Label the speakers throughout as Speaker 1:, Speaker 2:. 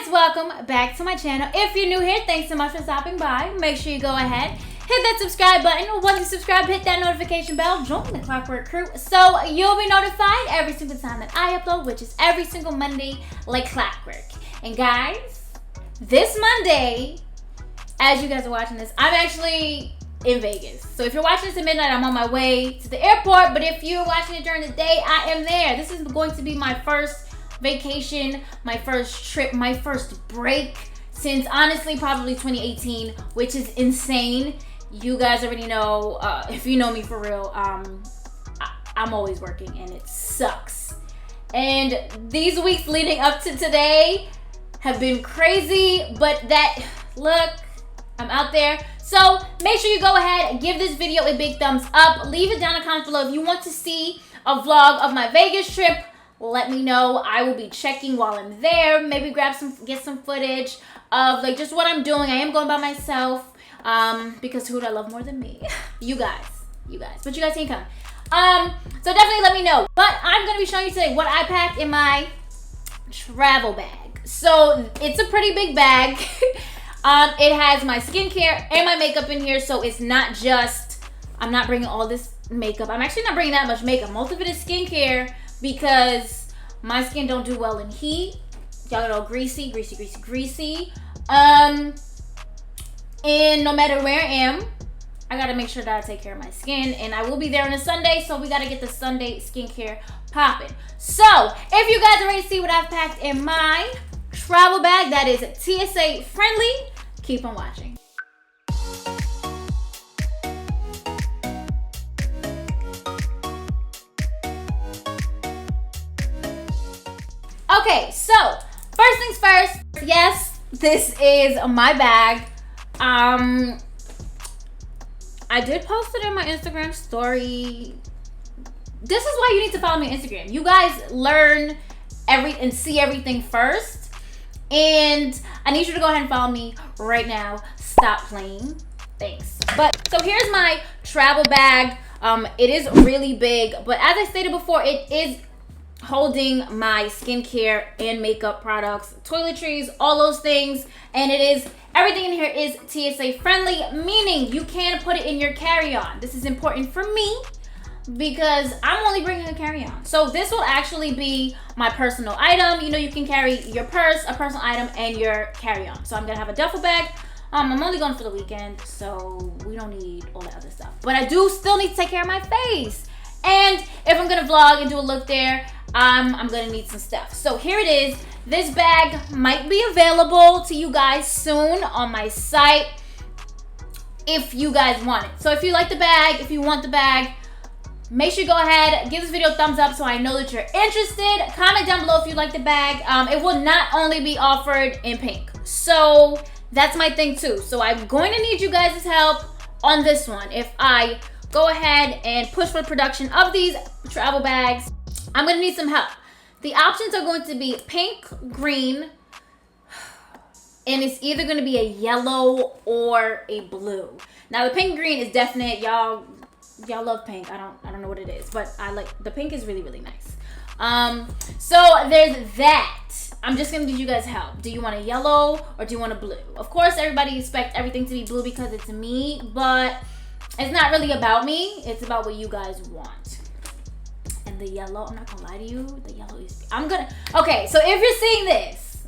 Speaker 1: guys, welcome back to my channel. If you're new here, thanks so much for stopping by. Make sure you go ahead, hit that subscribe button. Once you subscribe, hit that notification bell, join the Clockwork crew so you'll be notified every single time that I upload, which is every single Monday like clockwork. And guys, this Monday, as you guys are watching this, I'm actually in Vegas. So if you're watching this at midnight, I'm on my way to the airport, but if you're watching it during the day, I am there. This is going to be my first vacation, my first trip, my first break since honestly probably 2018, which is insane. You guys already know, if you know me for real, I'm always working and it sucks. And these weeks leading up to today have been crazy, but look, I'm out there. So make sure you go ahead and give this video a big thumbs up. Leave it down in the comments below if you want to see a vlog of my Vegas trip. Let me know. I will be checking while I'm there. Maybe get some footage of like just what I'm doing. I am going by myself because who would I love more than me? You guys. But you guys can come. So definitely let me know. But I'm gonna be showing you today what I packed in my travel bag. So it's a pretty big bag. It has my skincare and my makeup in here, so it's not just, I'm not bringing all this makeup. I'm actually not bringing that much makeup. Most of it is skincare because my skin don't do well in heat. Y'all know, greasy. And no matter where I am, I gotta make sure that I take care of my skin, and I will be there on a Sunday, so we gotta get the Sunday skincare popping. So if you guys are ready to see what I've packed in my travel bag that is TSA friendly, keep on watching. Okay, so first things first, yes, this is my bag. I did post it in my Instagram story. This is why you need to follow me on Instagram. You guys learn and see everything first. And I need you to go ahead and follow me right now. Stop playing. Thanks. But so here's my travel bag. It is really big, but as I stated before, it is holding my skincare and makeup products, toiletries, all those things, and everything in here is TSA friendly, meaning you can put it in your carry-on. This is important for me because I'm only bringing a carry-on. So this will actually be my personal item. You know, you can carry your purse, a personal item, and your carry-on. So I'm gonna have a duffel bag. I'm only going for the weekend, so we don't need all that other stuff. But I do still need to take care of my face. And if I'm gonna vlog and do a look there, I'm gonna need some stuff. So here it is. This bag might be available to you guys soon on my site if you guys want it. So if you like the bag, if you want the bag, make sure you go ahead, give this video a thumbs up so I know that you're interested. Comment down below if you like the bag. It will not only be offered in pink. So that's my thing too. So I'm going to need you guys' help on this one. If I go ahead and push for production of these travel bags, I'm gonna need some help. The options are going to be pink, green, and it's either gonna be a yellow or a blue. Now the pink green is definite. Y'all love pink. I don't know what it is, but I like the pink is really nice. So there's that. I'm just gonna need you guys help. Do you want a yellow or do you want a blue? Of course, everybody expects everything to be blue because it's me, but it's not really about me. It's about what you guys want. And the yellow, I'm not gonna lie to you, the yellow is, okay, so if you're seeing this,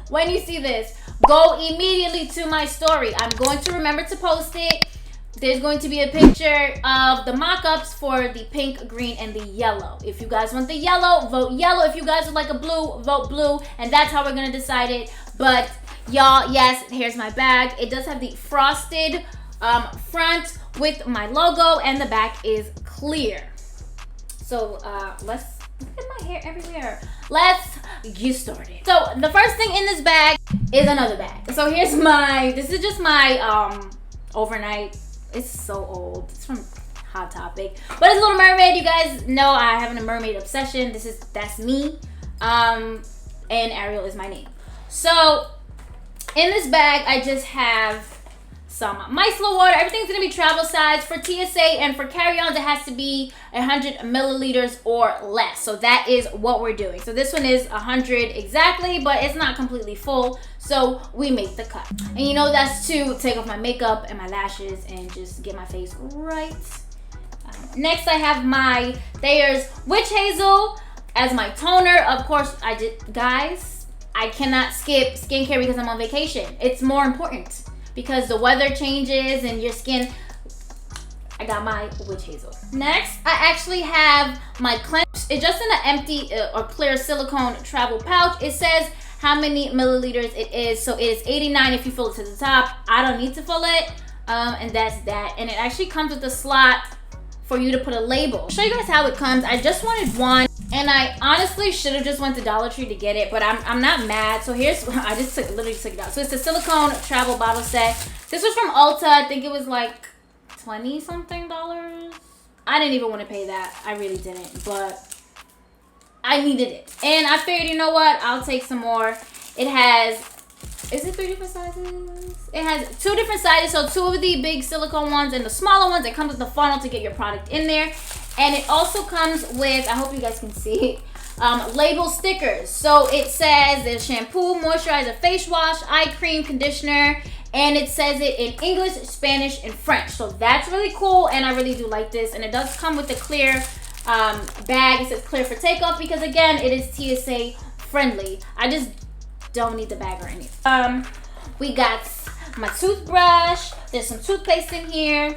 Speaker 1: when you see this, go immediately to my story. I'm going to remember to post it. There's going to be a picture of the mock-ups for the pink, green, and the yellow. If you guys want the yellow, vote yellow. If you guys would like a blue, vote blue. And that's how we're gonna decide it. But y'all, yes, here's my bag. It does have the frosted front with my logo, and the back is clear. So let's look at my hair everywhere. Let's get started. So the first thing in this bag is another bag. So here's this is just my overnight. It's so old. It's from Hot Topic, but it's a Little Mermaid. You guys know I have a mermaid obsession. That's me. And Ariel is my name. So in this bag, I just have some micellar water. Everything's gonna be travel size. For TSA and for carry-ons, it has to be 100 milliliters or less. So that is what we're doing. So this one is 100 exactly, but it's not completely full. So we make the cut. And you know that's to take off my makeup and my lashes and just get my face right. Next, I have my Thayer's Witch Hazel as my toner. Of course, guys, I cannot skip skincare because I'm on vacation. It's more important because the weather changes and your skin. I got my Witch Hazel. Next, I actually have my cleanse. It's just in an empty or clear silicone travel pouch. It says how many milliliters it is. So it is 89 if you fill it to the top. I don't need to fill it. And that's that. And it actually comes with a slot for you to put a label. I'll show you guys how it comes. I just wanted one, and I honestly should have just went to Dollar Tree to get it, but I'm not mad. So here's, I just literally took it out. So it's a silicone travel bottle set. This was from Ulta. I think it was like 20 something dollars. I didn't even want to pay that. I really didn't, but I needed it. And I figured, you know what? I'll take some more. It has, is it 3 different sizes? It has 2 different sizes, so 2 of the big silicone ones and the smaller ones. It comes with the funnel to get your product in there. And it also comes with, I hope you guys can see, label stickers. So it says there's shampoo, moisturizer, face wash, eye cream, conditioner, and it says it in English, Spanish, and French. So that's really cool, and I really do like this. And it does come with a clear bag. It says clear for takeoff because, again, it is TSA friendly. I just don't need the bag or anything. We got my toothbrush. There's some toothpaste in here.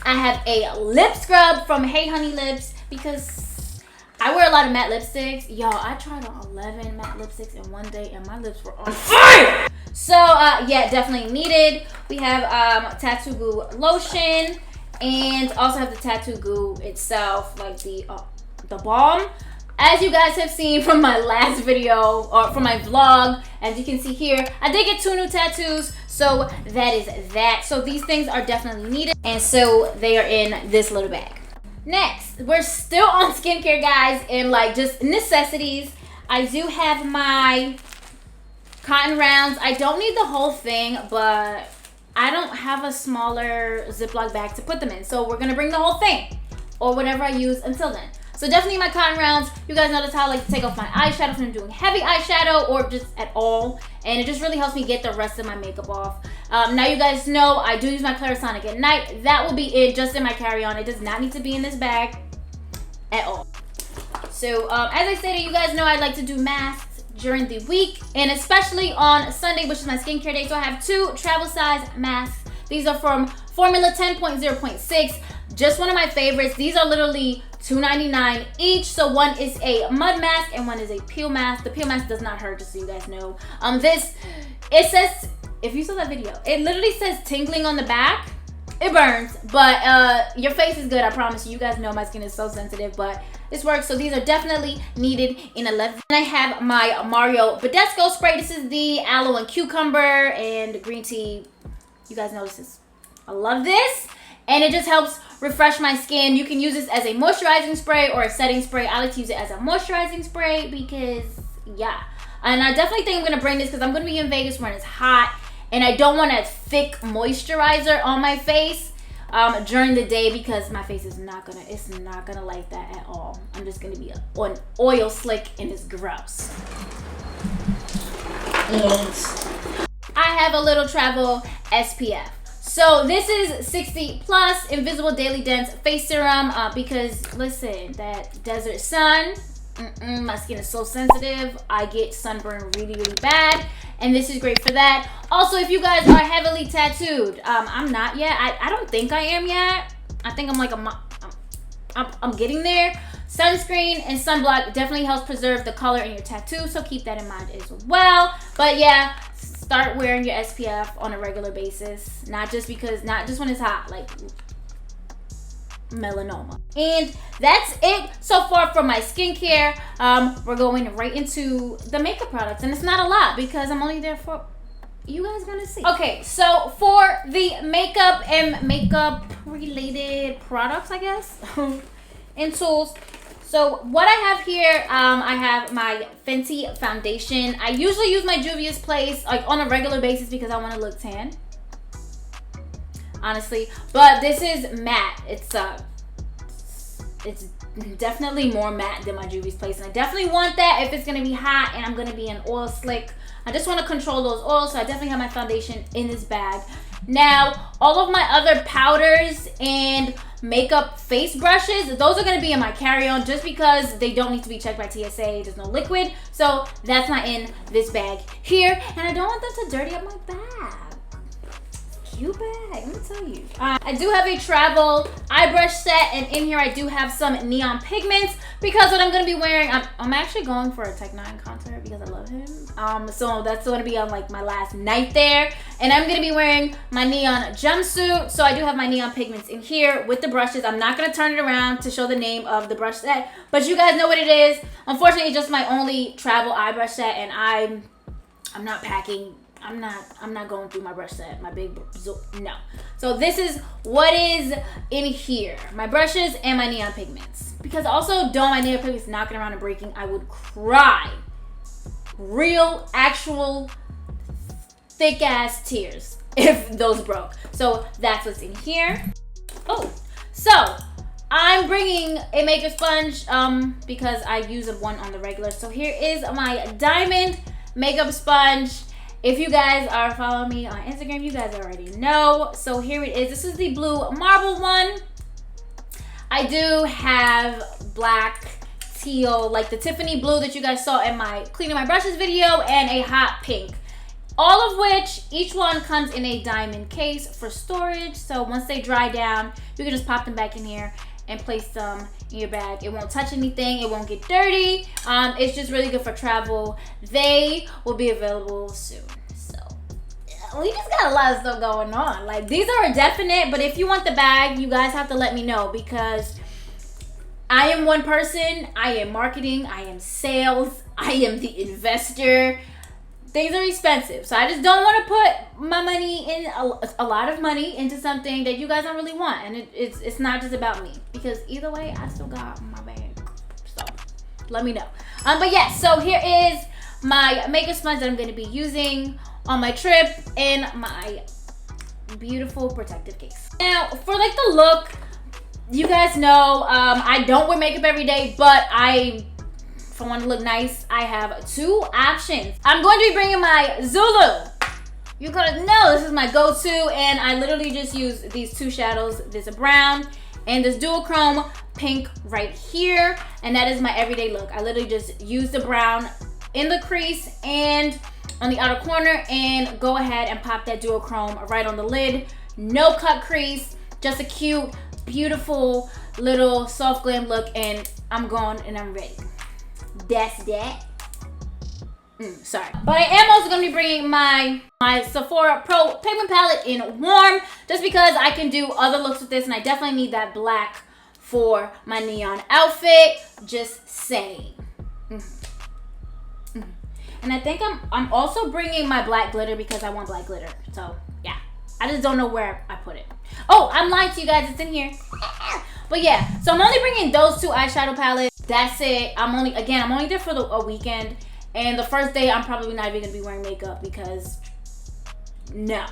Speaker 1: I have a lip scrub from Hey Honey Lips because I wear a lot of matte lipsticks. Y'all, I tried on 11 matte lipsticks in one day and my lips were on fire. So yeah, definitely needed. We have tattoo goo lotion and also have the tattoo goo itself, like the balm. As you guys have seen from my last video or from my vlog, as you can see here, I did get 2 new tattoos, so that is that. So these things are definitely needed, and so they are in this little bag. Next, we're still on skincare, guys, and like just necessities. I do have my cotton rounds. I don't need the whole thing, but I don't have a smaller Ziploc bag to put them in, so we're gonna bring the whole thing or whatever I use until then. So definitely my cotton rounds. You guys notice how I like to take off my eyeshadow if I'm doing heavy eyeshadow or just at all. And it just really helps me get the rest of my makeup off. Now you guys know I do use my Clarisonic at night. That will be it just in my carry-on. It does not need to be in this bag at all. So as I stated, you guys know I like to do masks during the week. And especially on Sunday, which is my skincare day. So I have 2 travel size masks. These are from Formula 10.0.6. Just one of my favorites. These are literally $2.99 each. So one is a mud mask and one is a peel mask. The peel mask does not hurt, just so you guys know. It says, if you saw that video, it literally says tingling on the back. It burns, but your face is good, I promise you. You guys know my skin is so sensitive, but this works. So these are definitely needed in 11. And I have my Mario Badescu spray. This is the aloe and cucumber and green tea. You guys know this is, I love this. And it just helps refresh my skin. You can use this as a moisturizing spray or a setting spray. I like to use it as a moisturizing spray because, yeah. And I definitely think I'm going to bring this because I'm going to be in Vegas when it's hot. And I don't want a thick moisturizer on my face during the day because my face is not going to, it's not going to like that at all. I'm just going to be on oil slick and it's gross. I have a little travel SPF. So this is 60 plus invisible daily dense face serum because listen, that desert sun, my skin is so sensitive. I get sunburn really, really bad. And this is great for that. Also, if you guys are heavily tattooed, I'm not yet. I don't think I am yet. I think I'm like I'm getting there. Sunscreen and sunblock definitely helps preserve the color in your tattoo. So keep that in mind as well. But yeah, start wearing your SPF on a regular basis. Not just when it's hot, like melanoma. And that's it so far for my skincare. We're going right into the makeup products, and it's not a lot because I'm only there for, you guys gonna see. Okay, so for the makeup and makeup related products, I guess, and tools. So what I have here, I have my Fenty foundation. I usually use my Juvia's Place like on a regular basis because I want to look tan. honestly. But this is matte. It's definitely more matte than my Juvia's Place, and I definitely want that if it's gonna be hot and I'm gonna be in oil slick. I just want to control those oils, so I definitely have my foundation in this bag. Now, all of my other powders and makeup face brushes, those are going to be in my carry-on just because they don't need to be checked by TSA. There's no liquid, so that's not in this bag here. And I don't want them to dirty up my bag. Cute bag, let me tell you. I do have a travel eye brush set, and in here I do have some neon pigments because what I'm going to be wearing, I'm actually going for a Tech 9 concert because I love him. So that's going to be on like my last night there, and I'm going to be wearing my neon jumpsuit. So I do have my neon pigments in here with the brushes. I'm not going to turn it around to show the name of the brush set, but you guys know what it is. Unfortunately, it's just my only travel eye brush set, and I'm not packing. I'm not going through my brush set, my big, no. So this is what is in here. My brushes and my neon pigments. Because also, don't my neon pigments knocking around and breaking, I would cry. Real, actual, thick ass tears if those broke. So that's what's in here. Oh, so I'm bringing a makeup sponge because I use one on the regular. So here is my diamond makeup sponge. If you guys are following me on Instagram, you guys already know. So here it is. This is the blue marble one. I do have black, teal, like the Tiffany blue that you guys saw in my cleaning my brushes video, and a hot pink. All of which, each one comes in a diamond case for storage. So once they dry down, you can just pop them back in here and place them in your bag. It won't touch anything, it won't get dirty. It's just really good for travel. They will be available soon. So we just got a lot of stuff going on. Like, these are a definite, but if you want the bag, you guys have to let me know, because I am one person. I am marketing, I am sales, I am the investor. Things are expensive, so I just don't want to put my money in a lot of money into something that you guys don't really want, and it's not just about me, because either way I still got my bag. So let me know. But yeah, so here is my makeup sponge that I'm going to be using on my trip in my beautiful protective case. Now for like the look, you guys know I don't wear makeup every day, but if I want to look nice, I have two options. I'm going to be bringing my Zulu. You guys know this is my go-to, and I literally just use these two shadows. There's a brown and this duochrome pink right here, and that is my everyday look. I literally just use the brown in the crease and on the outer corner, and go ahead and pop that duochrome right on the lid. No cut crease, just a cute, beautiful little soft glam look, and I'm gone and I'm ready. That's that. Sorry. But I am also going to be bringing my Sephora Pro Pigment Palette in warm, just because I can do other looks with this, and I definitely need that black for my neon outfit. Just saying. And I think I'm also bringing my black glitter because I want black glitter. So yeah, I just don't know where I put it. Oh, I'm lying to you guys. It's in here. But yeah, so I'm only bringing those two eyeshadow palettes. That's it. I'm only there for a weekend, and the first day I'm probably not even gonna be wearing makeup, because no,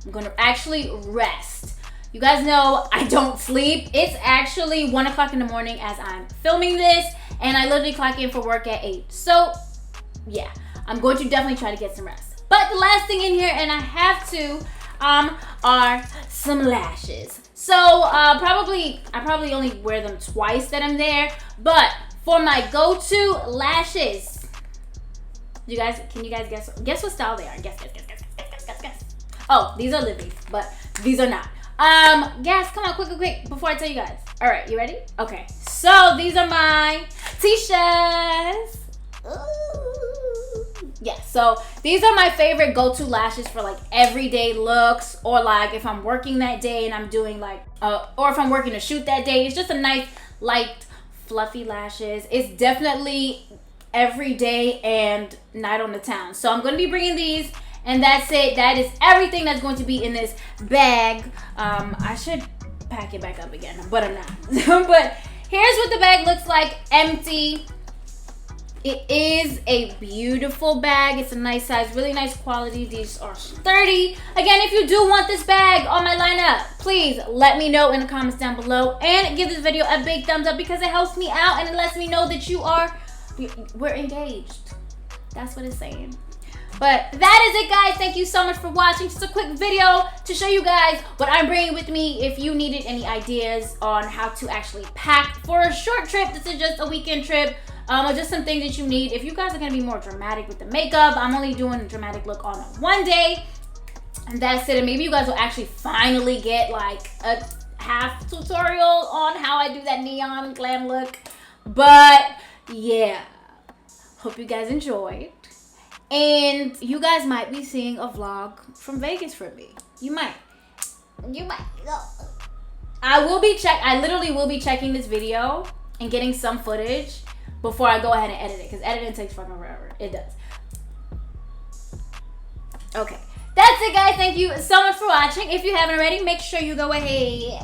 Speaker 1: I'm gonna actually rest. You guys know I don't sleep. It's actually 1 o'clock in the morning as I'm filming this, and I literally clock in for work at 8. So yeah, I'm going to definitely try to get some rest. But the last thing in here, and I have to, are some lashes. So I probably only wear them twice that I'm there, but for my go-to lashes, can you guys guess what style they are? Guess. Oh, these are Livi, but these are not. Guys, come on, quick, before I tell you guys. All right, you ready? Okay, so these are my t-shirts. Yeah, so these are my favorite go-to lashes for like everyday looks, or like if I'm working that day and I'm doing like, or if I'm working a shoot that day. It's just a nice, light, fluffy lashes. It's definitely every day and night on the town. So I'm going to be bringing these, and that's it. That is everything that's going to be in this bag. I should pack it back up again, but I'm not. But here's what the bag looks like empty. It is a beautiful bag. It's a nice size, really nice quality. These are sturdy. Again, if you do want this bag on my lineup, please let me know in the comments down below. And give this video a big thumbs up because it helps me out and it lets me know that we're engaged. That's what it's saying. But that is it, guys. Thank you so much for watching. Just a quick video to show you guys what I'm bringing with me. If you needed any ideas on how to actually pack for a short trip, this is just a weekend trip. Or just some things that you need. If you guys are gonna be more dramatic with the makeup, I'm only doing a dramatic look on one day, and that's it. And maybe you guys will actually finally get like a half tutorial on how I do that neon glam look. But yeah, hope you guys enjoyed. And you guys might be seeing a vlog from Vegas from me. You might. I literally will be checking this video and getting some footage before I go ahead and edit it, because editing takes fucking forever. It does. Okay, that's it, guys. Thank you so much for watching. If you haven't already, make sure you go ahead,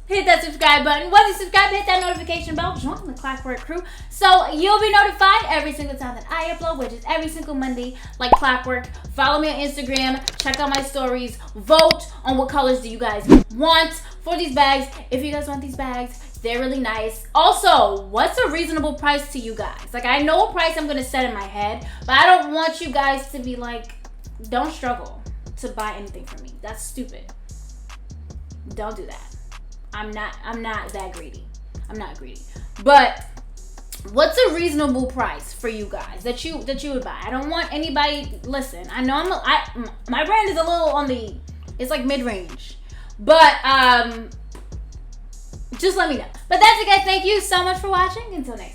Speaker 1: hit that subscribe button. Once you subscribe, hit that notification bell. Join the Clockwork crew so you'll be notified every single time that I upload, which is every single Monday, like clockwork. Follow me on Instagram. Check out my stories. Vote on what colors do you guys want for these bags. If you guys want these bags, they're really nice. Also, what's a reasonable price to you guys? Like, I know a price I'm gonna set in my head, but I don't want you guys to be like, don't struggle to buy anything from me. That's stupid. Don't do that. I'm not that greedy. I'm not greedy. But what's a reasonable price for you guys that you would buy? I don't want anybody. Listen, I know my brand is a little on the, it's like mid-range, but just let me know. But that's it, guys. Thank you so much for watching. Until next time.